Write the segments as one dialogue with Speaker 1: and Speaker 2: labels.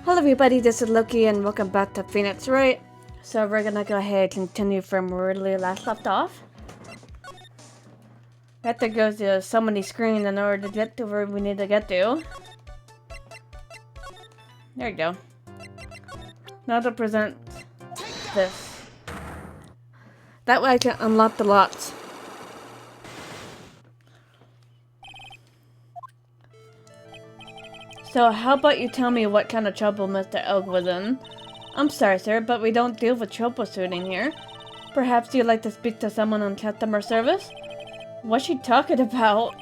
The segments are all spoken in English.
Speaker 1: Hello everybody, this is Loki and welcome back to Phoenix Wright. So we're gonna go ahead and continue from where we last left off. We have to go to so many screens in order to get to where we need to get to. There you go. Now to present this. That way I can unlock the lots. So how about you tell me what kind of trouble Mr. Elk was in? I'm sorry, sir, but we don't deal with troubleshooting here. Perhaps you'd like to speak to someone on customer service? What's she talking about?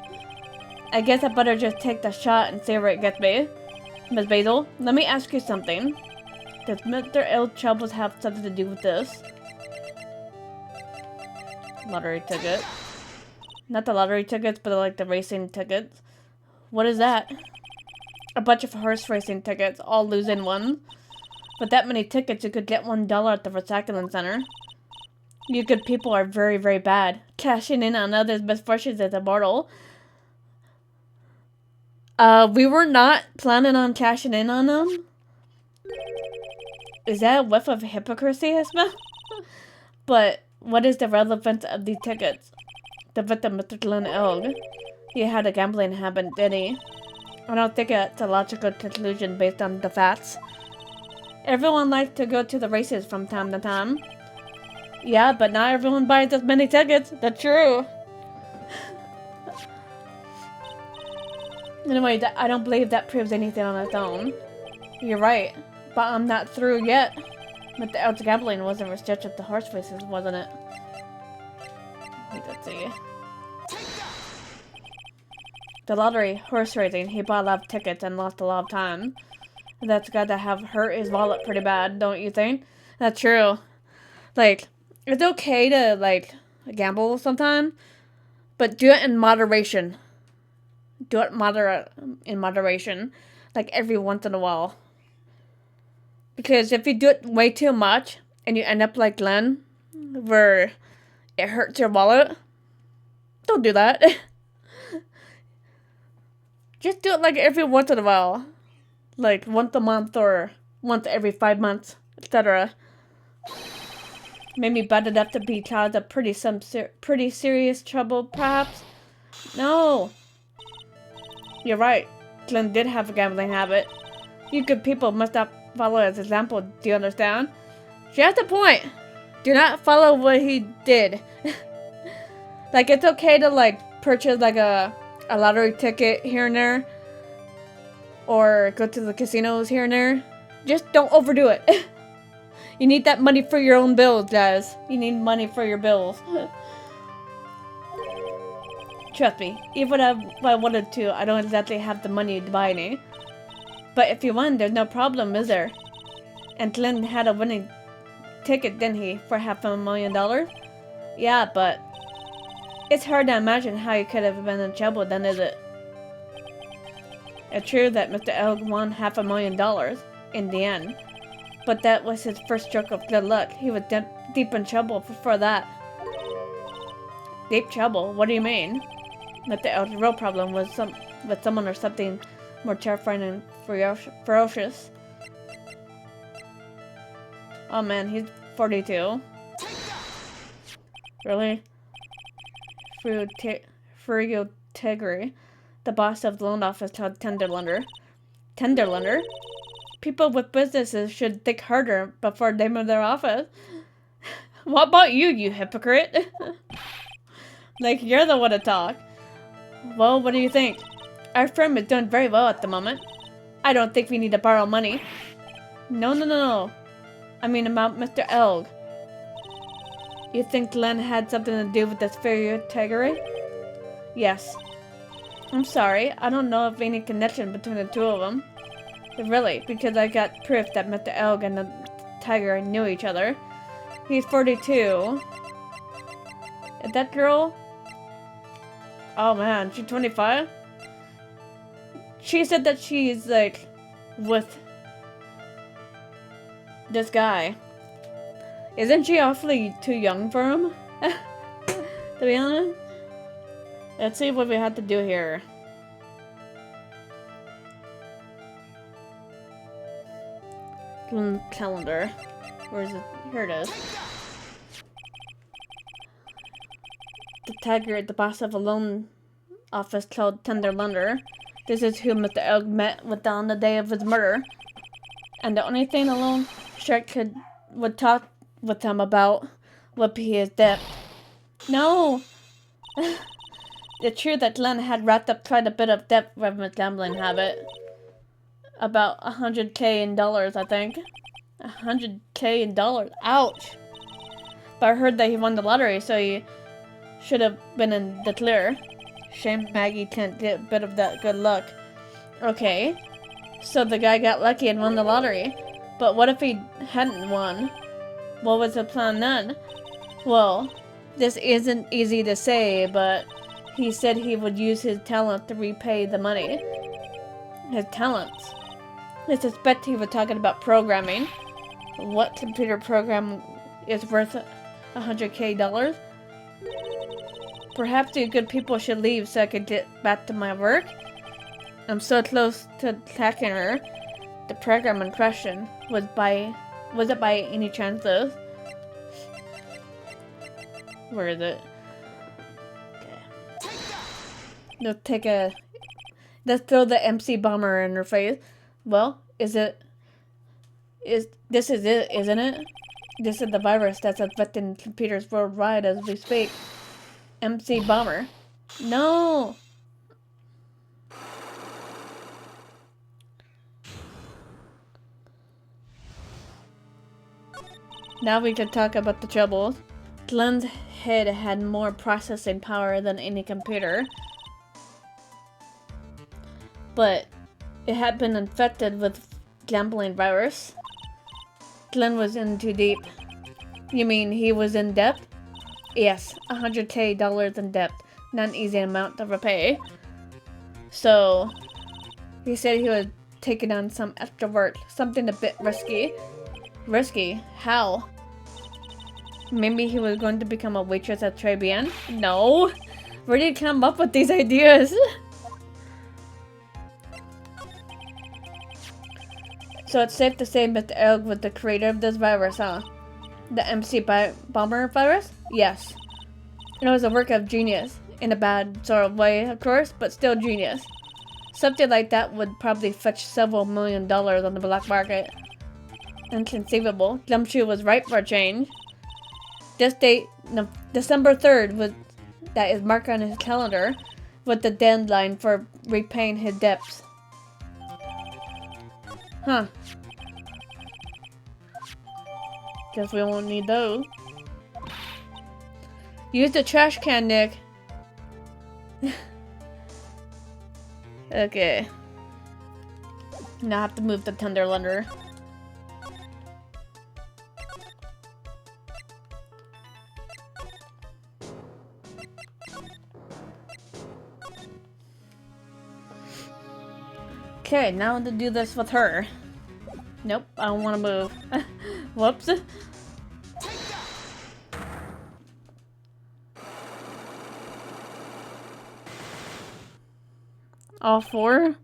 Speaker 1: I guess I better just take the shot and see where it gets me. Miss Basil, let me ask you something. Does Mr. Elk's troubles have something to do with this? Lottery ticket. Not the lottery tickets, but like the racing tickets. What is that? A bunch of horse racing tickets, all losing one. With that many tickets, you could get $1 at the recycling center. You good people are very, very bad. Cashing in on others' misfortunes is immortal. We were not planning on cashing in on them. Is that a whiff of hypocrisy, Isma? But what is the relevance of these tickets? The victim, Mr. Glen Elg. He had a gambling habit, did he? I don't think it's a logical conclusion based on the facts. Everyone likes to go to the races from time to time. Yeah, but not everyone buys as many tickets. That's true. Anyway, I don't believe that proves anything on its own. You're right, but I'm not through yet. But the Elk's gambling wasn't restricted to horse races, wasn't it? Let's see. The lottery, horse racing, he bought a lot of tickets and lost a lot of time. That's got to have hurt his wallet pretty bad, don't you think? That's true. Like, it's okay to, like, gamble sometimes, but do it in moderation. Do it in moderation, like every once in a while. Because if you do it way too much, and you end up like Glen, where it hurts your wallet, don't do that. Just do it like every once in a while. Like once a month or once every 5 months, etc. Maybe bad enough to be caused of pretty serious trouble, perhaps? No. You're right. Glen did have a gambling habit. You good people must not follow his example, do you understand? She has a point. Do not follow what he did. Like, it's okay to, like, purchase, like, a lottery ticket here and there. Or go to the casinos here and there. Just don't overdo it. You need that money for your own bills, guys. You need money for your bills. Trust me, even if I wanted to, I don't exactly have the money to buy any. But if you won, there's no problem, is there? And Glenn had a winning ticket, didn't he, for $500,000? Yeah, but it's hard to imagine how you could have been in trouble then, is it? It's true that Mr. Elk won $500,000 in the end, but that was his first stroke of good luck. He was deep in trouble before that. Deep trouble? What do you mean? Mr. Elk's real problem was with someone or something more terrifying and ferocious. Oh man, he's 42. Really? Furio Tegri, the boss of the loan office, told Tenderlander. Tenderlander? People with businesses should think harder before they move their office. What about you, you hypocrite? Like, you're the one to talk. Well, what do you think? Our firm is doing very well at the moment. I don't think we need to borrow money. No. I mean about Mr. Elg. You think Glenn had something to do with this Furio Tegri? Yes. I'm sorry, I don't know of any connection between the two of them. Really, because I got proof that Mr. Elg and the tiger knew each other. He's 42. Is that girl? Oh man, she's 25? She said that she's like with this guy. Isn't she awfully too young for him? To be honest? Let's see what we have to do here. calendar. Where is it? Here it is. The tiger, the boss of a loan office called Tender Lender. This is who Mr. Elk met with on the day of his murder. And the only thing the loan shark would talk with him about would be his debt. No! It's true that Glenn had racked up quite a bit of debt from his gambling habit. About $100K in dollars, I think. $100K in dollars. Ouch! But I heard that he won the lottery, so he should have been in the clear. Shame Maggie can't get a bit of that good luck. Okay. So the guy got lucky and won the lottery. But what if he hadn't won? What was the plan then? Well, this isn't easy to say, but he said he would use his talent to repay the money. His talents. I suspect he was talking about programming. What computer program is worth $100K dollars? Perhaps you good people should leave so I could get back to my work. I'm so close to attacking her. The program in question was it by any chance though? Where is it? Okay. Let's throw the MC bomber in her face. Well, this is it, isn't it? This is the virus that's affecting computers worldwide as we speak. MC bomber. No! Now we can talk about the troubles. Glenn's head had more processing power than any computer. But it had been infected with gambling virus. Glenn was in too deep. You mean he was in debt? Yes, $100K dollars in debt. Not an easy amount to repay. So, he said he was taking on some extra work. Something a bit risky. Risky? How? Maybe he was going to become a waitress at Trebian? No! Where did he come up with these ideas? So it's safe to say Mr. Elk was the creator of this virus, huh? The MC bomber virus? Yes. It was a work of genius. In a bad sort of way, of course, but still genius. Something like that would probably fetch several $1 million on the black market. Inconceivable. Gumshoe was right for a change. This date, no, December 3rd, that is marked on his calendar, with the deadline for repaying his debts. Huh. Guess we won't need those. Use the trash can, Nick. Okay. Now I have to move the Tender Lender. Okay, now to do this with her. Nope, I don't want to move. Whoops. All four?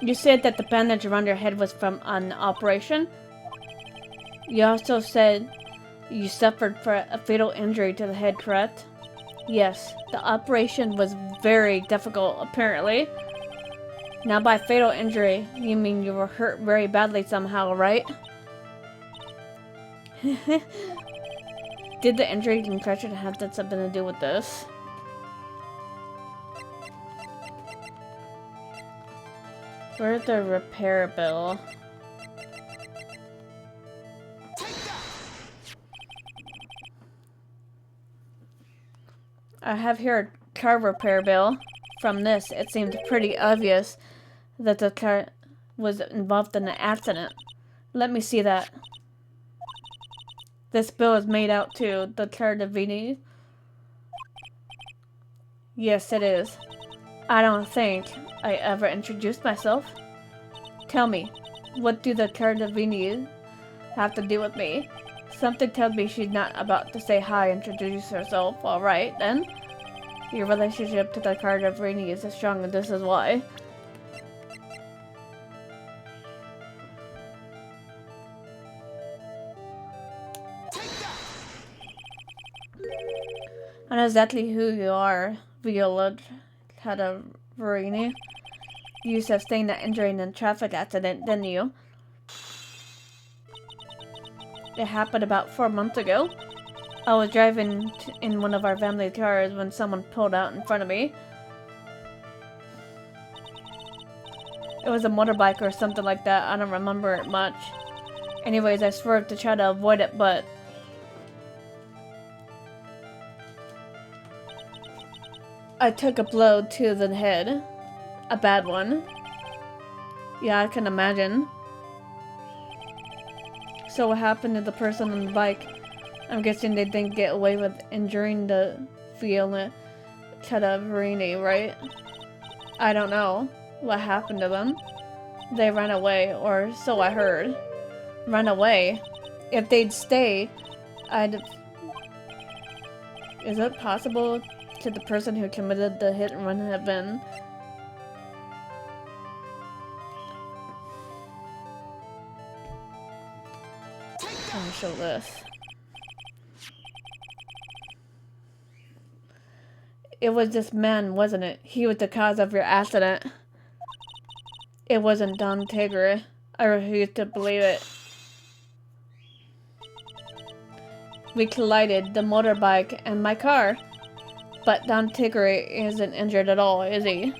Speaker 1: You said that the bandage around your head was from an operation? You also said you suffered a fatal injury to the head, correct? Yes, the operation was very difficult, apparently. Now by fatal injury, you mean you were hurt very badly somehow, right? Did the injury and concussion have something to do with this? Where's the repair bill? I have here a car repair bill. From this, it seems pretty obvious that the car was involved in an accident. Let me see that. This bill is made out to the Cardavini. Yes, it is. I don't think I ever introduced myself. Tell me, what do the Cardavini have to do with me? Something tells me she's not about to say hi and introduce herself. Alright, then. Your relationship to the card of Rainy is strong, and this is why. I know exactly who you are, Viola Cadaverini. You sustained that injury in a traffic accident, didn't you? It happened about 4 months ago. I was driving in one of our family cars when someone pulled out in front of me. It was a motorbike or something like that. I don't remember it much. Anyways, I swerved to try to avoid it, but I took a blow to the head. A bad one. Yeah, I can imagine. So what happened to the person on the bike? I'm guessing they didn't get away with injuring the Viola Cadaverini, right? I don't know what happened to them. They ran away, or so I heard. Run away? If they'd stay, I'd... Is it possible to the person who committed the hit and run have been... Let me show this. It was this man, wasn't it? He was the cause of your accident. It wasn't Don Tigger. I refuse to believe it. We collided, the motorbike and my car. But Don Tigger isn't injured at all, is he?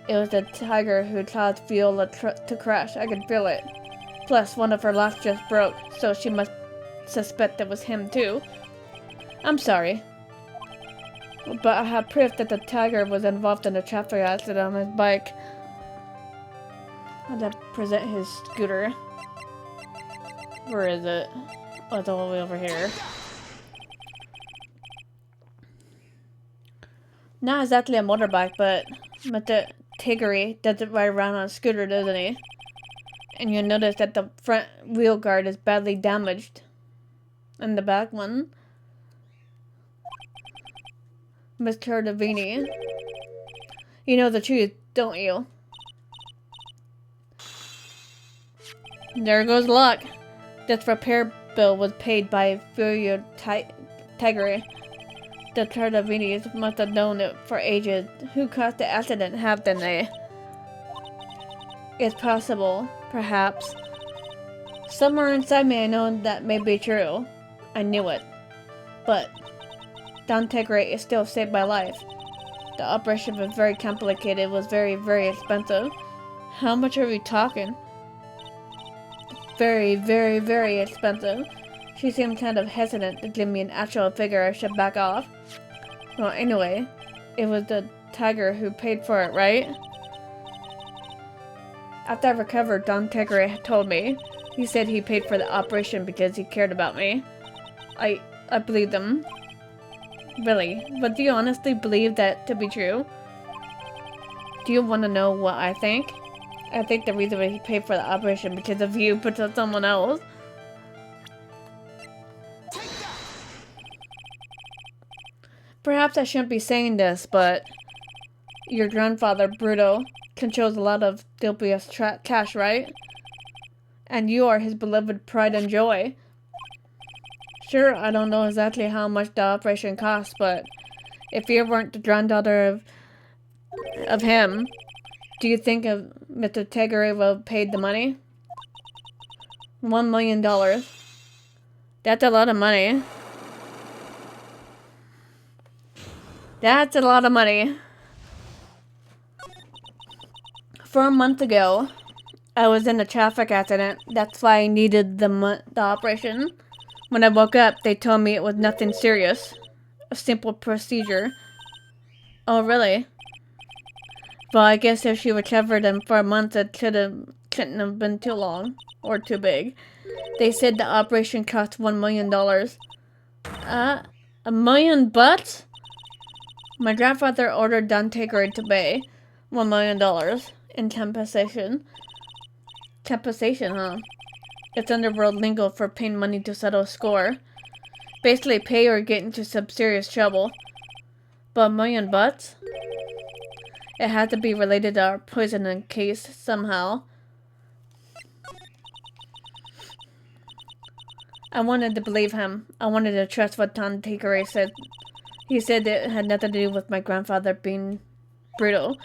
Speaker 1: It was the tiger who caused Viola to crash. I could feel it. Plus, one of her locks just broke, so she must suspect it was him too. I'm sorry. But I have proof that the tiger was involved in a traffic accident on his bike. I'd have to present his scooter. Where is it? Oh, it's all the way over here. Not exactly a motorbike, but Mr. Tiggery doesn't ride around on a scooter, doesn't he? And you'll notice that the front wheel guard is badly damaged. And the back one. Mr. Davini. You know the truth, don't you? There goes luck. This repair bill was paid by Furio Tigre. The Tardavinis must have known it for ages. Who caused the accident, haven't they? It's possible, perhaps. Somewhere inside me I know that may be true. I knew it. But Don Tigre is still saved my life. The operation was very complicated. It was very, very expensive. How much are we talking? Very, very, very expensive. She seemed kind of hesitant to give me an actual figure. I should back off. Well, anyway, it was the tiger who paid for it, right? After I recovered, Don Tigre told me. He said he paid for the operation because he cared about me. I believed him. Really? But do you honestly believe that to be true? Do you want to know what I think? I think the reason why he paid for the operation because of you, but to someone else. Perhaps I shouldn't be saying this, but your grandfather, Bruto, controls a lot of dubious cash, right? And you are his beloved pride and joy. Sure, I don't know exactly how much the operation cost, but if you weren't the granddaughter of him, do you think Mr. Tegare will have paid the money? $1 million. That's a lot of money. That's a lot of money. 4 months ago, I was in a traffic accident. That's why I needed the operation. When I woke up, they told me it was nothing serious. A simple procedure. Oh, really? Well, I guess if she recovered in 4 months, it couldn't have been too long. Or too big. They said the operation cost $1 million. $1 million bucks? My grandfather ordered Don Tigre to pay $1 million in compensation. Compensation, huh? It's underworld lingo for paying money to settle a score. Basically pay or get into some serious trouble. But $1,000,000? It had to be related to our poisoning case somehow. I wanted to believe him. I wanted to trust what Tom Tigray said. He said it had nothing to do with my grandfather being brutal.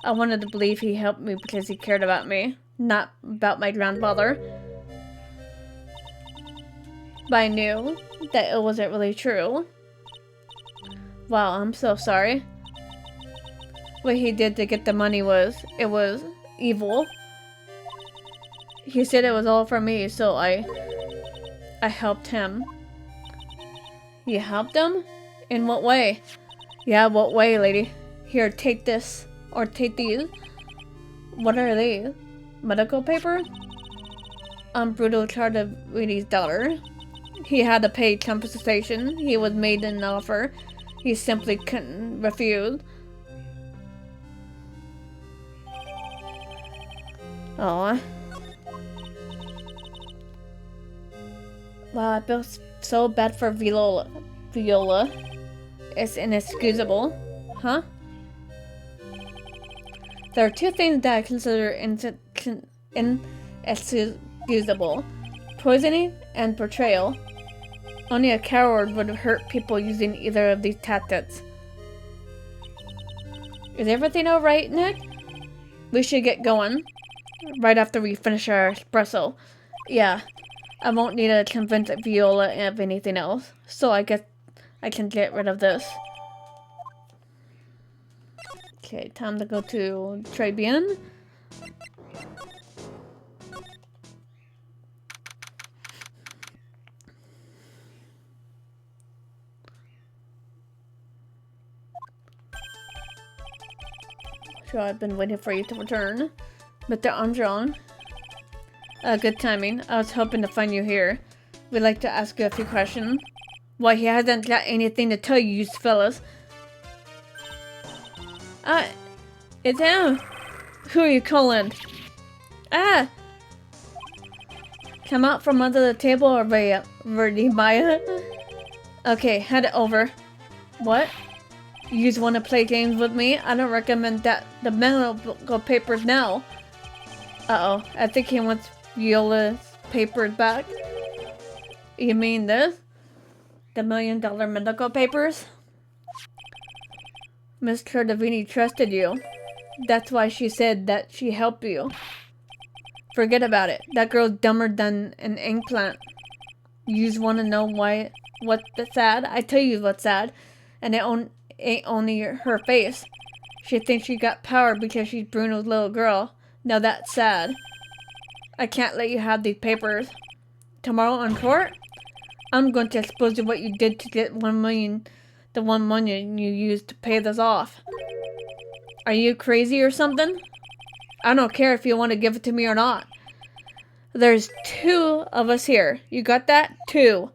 Speaker 1: I wanted to believe he helped me because he cared about me, not about my grandfather. But I knew that it wasn't really true. Wow, I'm so sorry. What he did to get the money was evil. He said it was all for me, so I helped him. You helped him? In what way? Yeah, what way, lady? Here, take this. Or take these. What are these? Medical paper? I'm Brutal Chardavidi's daughter. He had to pay compensation. He was made an offer. He simply couldn't refuse. Aw. Wow, I feel so bad for Viola. It's inexcusable. Huh? There are two things that I consider inexcusable. Poisoning and betrayal. Only a coward would hurt people using either of these tactics. Is everything alright, Nick? We should get going. Right after we finish our espresso. Yeah. I won't need to convince Viola of anything else. So I guess I can get rid of this. Okay, time to go to Tribune. Sure, I've been waiting for you to return. Mr. Armstrong. Good timing. I was hoping to find you here. We'd like to ask you a few questions. Why, he hasn't got anything to tell you fellas. It's him. Who are you calling? Ah! Come out from under the table or Verdi Maya. Okay, head over. What? You just want to play games with me? I don't recommend that. The medical papers now. Uh-oh, I think he wants Viola's papers back. You mean this? The $1 million medical papers? Miss Cardavini trusted you. That's why she said that she helped you. Forget about it. That girl's dumber than an eggplant. You just want to know what's sad? I tell you what's sad. And it ain't only her face. She thinks she got power because she's Bruno's little girl. Now that's sad. I can't let you have these papers. Tomorrow on court? I'm going to expose you what you did to get the $1 million you used to pay this off. Are you crazy or something? I don't care if you want to give it to me or not. There's 2 of us here. You got that? 2.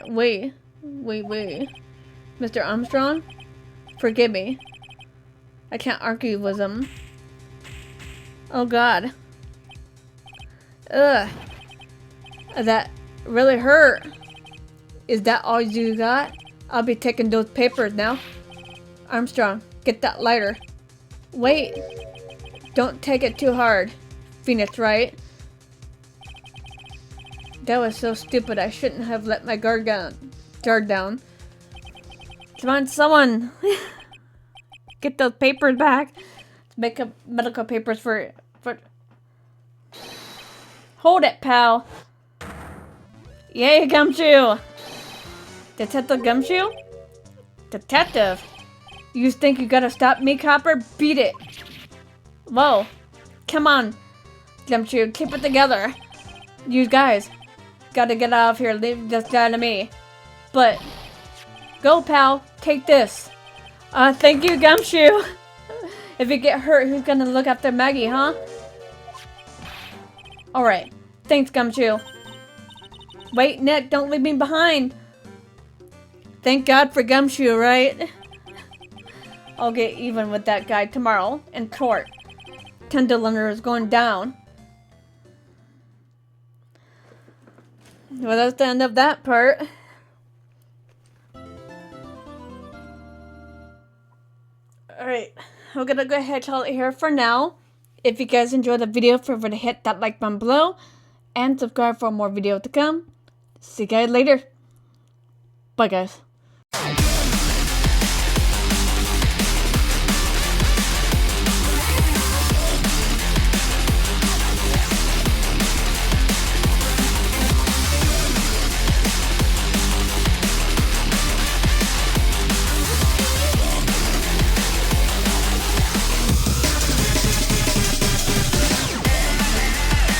Speaker 1: Wait. Mr. Armstrong? Forgive me. I can't argue with him. Oh God. Ugh. That really hurt. Is that all you got? I'll be taking those papers now. Armstrong, get that lighter. Wait. Don't take it too hard. Phoenix, right? That was so stupid. I shouldn't have let my guard down. Come on, someone. Get those papers back. Let's make up medical papers for... Hold it, pal. Yay, Gumshoe. Detective Gumshoe? Detective? You think you gotta stop me, Copper? Beat it. Whoa. Come on, Gumshoe. Keep it together. You guys gotta get out of here. Leave this guy to me. But... Go, pal. Take this. Thank you, Gumshoe. If you get hurt, who's gonna look after Maggie, huh? Alright. Thanks, Gumshoe. Wait, Nick, don't leave me behind. Thank God for Gumshoe, right? I'll get even with that guy tomorrow in court. Tenderlunder is going down. Well, that's the end of that part. Alright, I'm gonna go ahead and call it here for now. If you guys enjoyed the video, feel free to hit that like button below and subscribe for more videos to come. See you guys later. Bye guys.